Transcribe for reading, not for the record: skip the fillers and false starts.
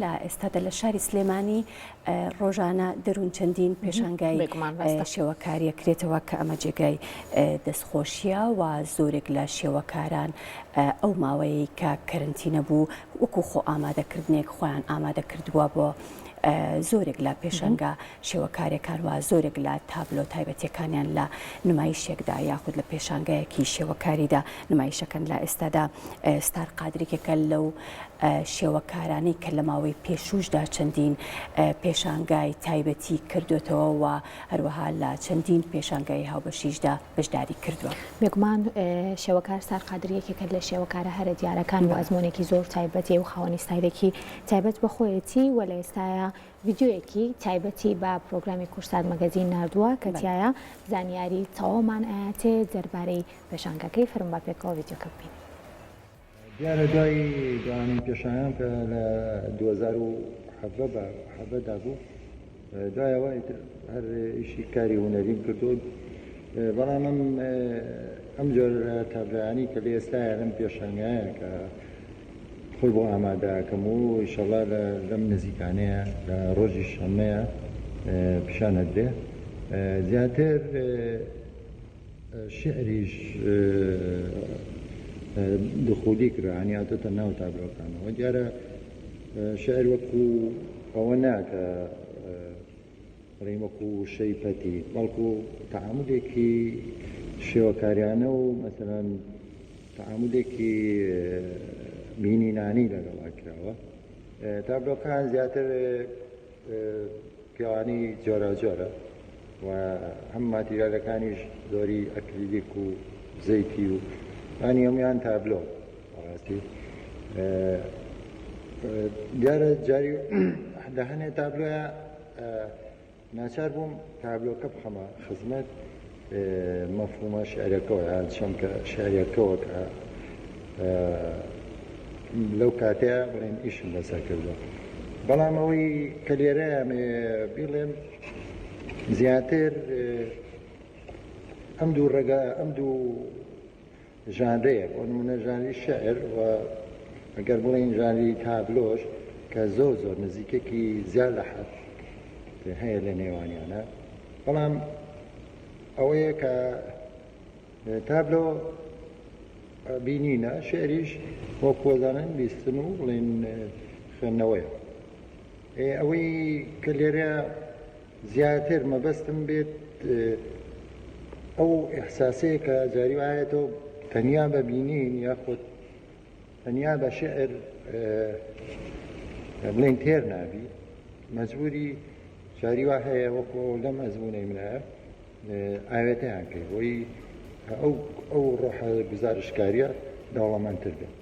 لە ئێستادا لە شاری سلێمانی ڕۆژانە دەروون چەندین پێشانگای شێوەکاریە کرێتەوە کە ئەمە جێگای دەستخۆشیە و زۆرێک لە شێوەکاران ئەو ماوەیە کە کەرنتینە بوو وەکو خۆ ئامادەکردنێک خۆیان ئامادە کردووە بۆ زۆرێک لە پێشەنگا شێوەکارەکان و زۆرێک لە تابلۆ تایبەتیەکانیان لە نمایشێکدا یاخود لە پێشانگایەکی شێوەکاریدا نمایشەکەن لە ئێستادا ستار قادرێکەکە لەو شێوەکارانی کە لە ماوەی پێشوشدا چەندین پێشانگای تایبەتی کردوێتەوە و هەروەها لە چەندین پێشانگای هاوبەشیشدا بەشداری کردووە. بێگومان شێوەکار ستار قادرێکێکە لە شێوەکارە هەرە دیارەکان و ئەزمونێکی زۆر تایبەتی و خاوەنی ستایلێکی تایبەت بەخۆیەتی و لە ئێستاە ڤیدیۆیەکی تایبەتی بە پرۆگرامی کورسات مەگەزین نردووە کە تایە زانیاری تەواومان ئاەتێ دەربارەی پێشانگەکەی فەرم با پێکەوە ڤیدیۆکە ببین. دیارە دوای دوانی پێشانیان کە لە 2017 بوو دوایەوە هەر ئیشی کاری هونەریم کردو بەڵام ئەم جۆر تابلۆیانی کە لە ئێستاە لەم پێشانگایە کە خۆی بۆ ئامادەکەم و ئینشەڵا لەم نزیکانەیە لە ڕۆژی شەمەیە پیشانە درێ زیاتر شعریش دخولی کردوانی هاتۆتە ناو تابلۆکانەوە دیارە شعر وەکو ئەوە ناکە بڵێم وەکو شەیپەتی بەڵکو تەعاملێکی شێوەکاریانە و مەسەلەن تەعاملێکی بینینانی لەگەڵا کراوە تابلۆکان زیاتر پیاوانی جۆرە و هەم ماتیریالەکانیش زۆری ئەکریلیک و زەیتی و ئەنی هەمویان تابلۆ ڕاستی دیارە جاری لە هەنێ تابلۆیە ناچار بووم تابلۆکە بخەمە خزمەت مەفهومە شعرەکەەوە چەم کە شعرەکەەوە کە لەو کاتەیە بڵێن ئیشم لەسەر کردووە بەڵام ئەوەی کە لێرەیە بڵێم زیاتر ئەم دوو ڕێگا ئەم دوو ژانرەیە بۆ نمونە ژانری شعر و ئەگەر بڵێن ژانری تابلۆش کە زۆر نزیکێکی زیاد لە حەد هەیە لە نێوانیانە بەڵام ئەوەیە کە تابلۆ بینینە شعریش بۆ کۆزانن بیستن و بڵێن خوێندنەوەیە ئەوەی کە لێرە زیاتر مەبەستم بێت ئەو ئیحساسەیە کە جاری وایەتەوە تەنیا بە بینین یاخود تەنیا بە شعر بڵێن تێر نابی مەجبوری جاری وا هەیە وەکو لەم ئەزمونەی منە ئاوێتەیان کرد بۆی ئەو ڕۆحە گزارشکاریە داوڵەمەندتر بێت.